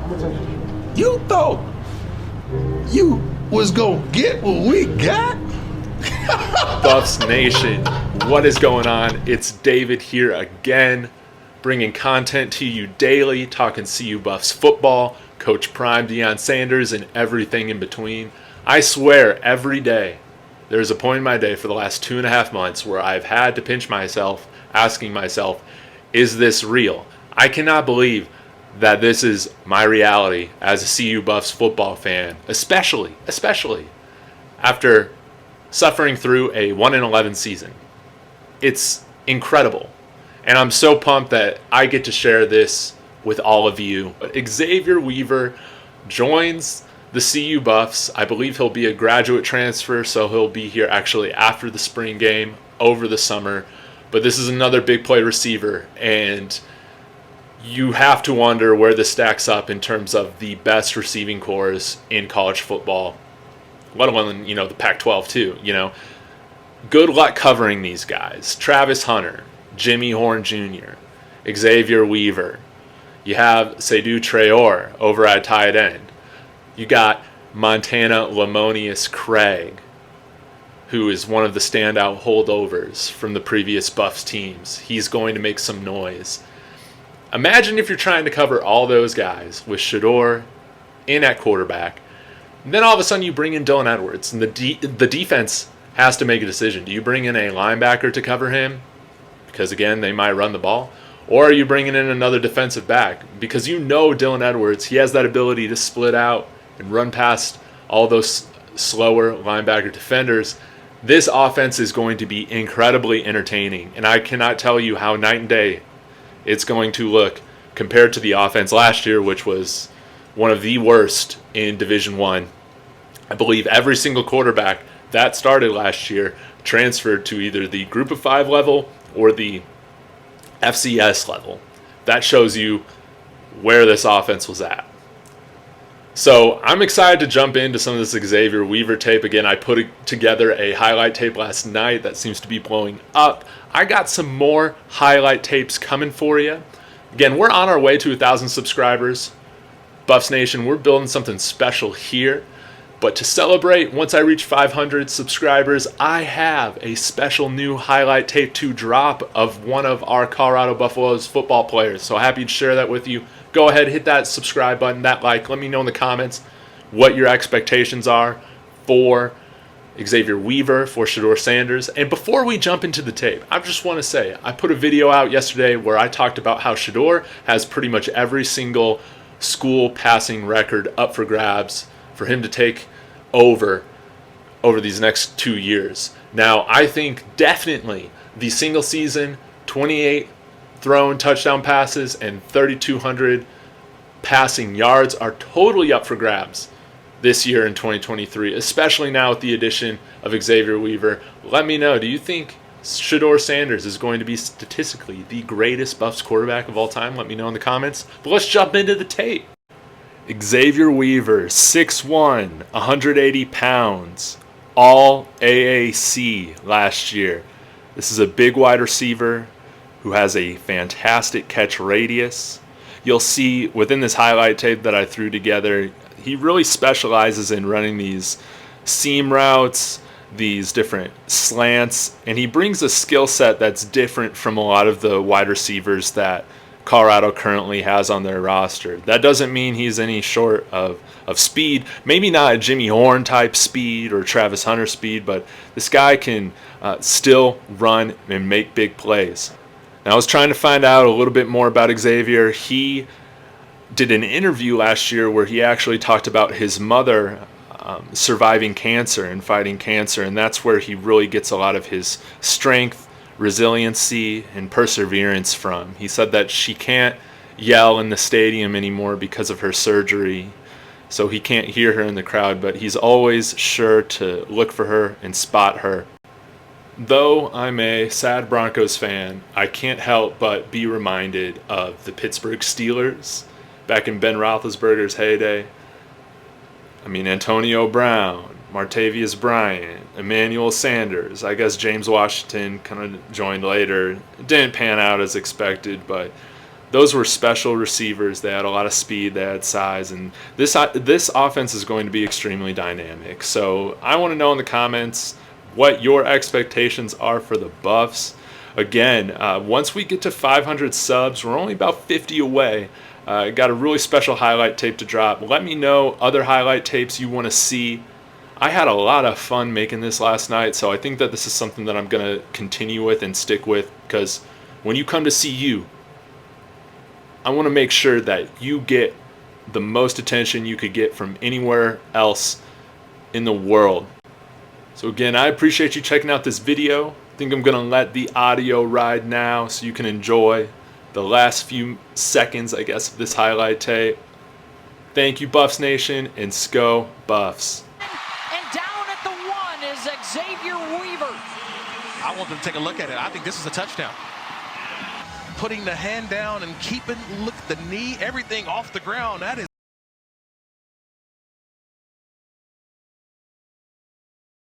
You thought you was gonna get what we got? Buffs Nation, what is going on? It's David here again, bringing content to you daily, talking CU Buffs football, Coach Prime, Deion Sanders, and everything in between. I swear, every day, there's a point in my day for the last 2.5 months where I've had to pinch myself, asking myself, is this real? I cannot believe that this is my reality as a CU Buffs football fan, especially after suffering through a 1-11 season. It's incredible. And I'm so pumped that I get to share this with all of you. Xavier Weaver joins the CU Buffs. I believe he'll be a graduate transfer, so he'll be here actually after the spring game, over the summer. But this is another big play receiver, and you have to wonder where this stacks up in terms of the best receiving cores in college football, let alone, the Pac-12 too, Good luck covering these guys. Travis Hunter, Jimmy Horn Jr., Xavier Weaver. You have Shedeur over at tight end. You got Montana Lemonious-Craig, who is one of the standout holdovers from the previous Buffs teams. He's going to make some noise. Imagine if you're trying to cover all those guys with Shedeur in at quarterback, and then all of a sudden you bring in Dylan Edwards, and the defense has to make a decision. Do you bring in a linebacker to cover him? Because, again, they might run the ball. Or are you bringing in another defensive back? Because Dylan Edwards, he has that ability to split out and run past all those slower linebacker defenders. This offense is going to be incredibly entertaining, and I cannot tell you how night and day it's going to look compared to the offense last year, which was one of the worst in Division I. I believe every single quarterback that started last year transferred to either the Group of 5 level or the FCS level. That shows you where this offense was at. So I'm excited to jump into some of this Xavier Weaver tape. Again, I put together a highlight tape last night that seems to be blowing up. I got some more highlight tapes coming for you. Again, we're on our way to 1,000 subscribers. Buffs Nation, we're building something special here. But to celebrate, once I reach 500 subscribers, I have a special new highlight tape to drop of one of our Colorado Buffaloes football players. So happy to share that with you. Go ahead, hit that subscribe button, that like. Let me know in the comments what your expectations are for Xavier Weaver, for Deion Sanders. And before we jump into the tape, I just want to say, I put a video out yesterday where I talked about how Shedeur has pretty much every single school passing record up for grabs for him to take over these next 2 years. Now, I think definitely the single season 28 thrown touchdown passes and 3,200 passing yards are totally up for grabs this year in 2023, especially now with the addition of Xavier Weaver. Let me know, do you think Deion Sanders is going to be statistically the greatest Buffs quarterback of all time? Let me know in the comments. But let's jump into the tape. Xavier Weaver, 6'1", 180 pounds, All-AAC last year. This is a big wide receiver who has a fantastic catch radius. You'll see within this highlight tape that I threw together, he really specializes in running these seam routes, these different slants, and he brings a skill set that's different from a lot of the wide receivers that Colorado currently has on their roster. That doesn't mean he's any short of speed. Maybe not a Jimmy Horn type speed or Travis Hunter speed, but this guy can still run and make big plays. Now, I was trying to find out a little bit more about Xavier. He did an interview last year where he actually talked about his mother surviving cancer and fighting cancer, and that's where he really gets a lot of his strength, resiliency, and perseverance from. He said that she can't yell in the stadium anymore because of her surgery, so he can't hear her in the crowd, but he's always sure to look for her and spot her. Though I'm a sad Broncos fan, I can't help but be reminded of the Pittsburgh Steelers back in Ben Roethlisberger's heyday. I mean, Antonio Brown, Martavius Bryant, Emmanuel Sanders. I guess James Washington kind of joined later. It didn't pan out as expected, but those were special receivers. They had a lot of speed, they had size, and this offense is going to be extremely dynamic. So I want to know in the comments what your expectations are for the Buffs. Again, once we get to 500 subs, we're only about 50 away. Got a really special highlight tape to drop. Let me know other highlight tapes you want to see. I had a lot of fun making this last night, so I think that this is something that I'm going to continue with and stick with, because when you come to see you, I want to make sure that you get the most attention you could get from anywhere else in the world. So again, I appreciate you checking out this video. I think I'm going to let the audio ride now so you can enjoy the last few seconds, I guess, of this highlight tape. Thank you, Buffs Nation, and Sco Buffs. And down at the 1 is Xavier Weaver. I want them to take a look at it. I think this is a touchdown. Putting the hand down and keeping, look, the knee, everything off the ground. That is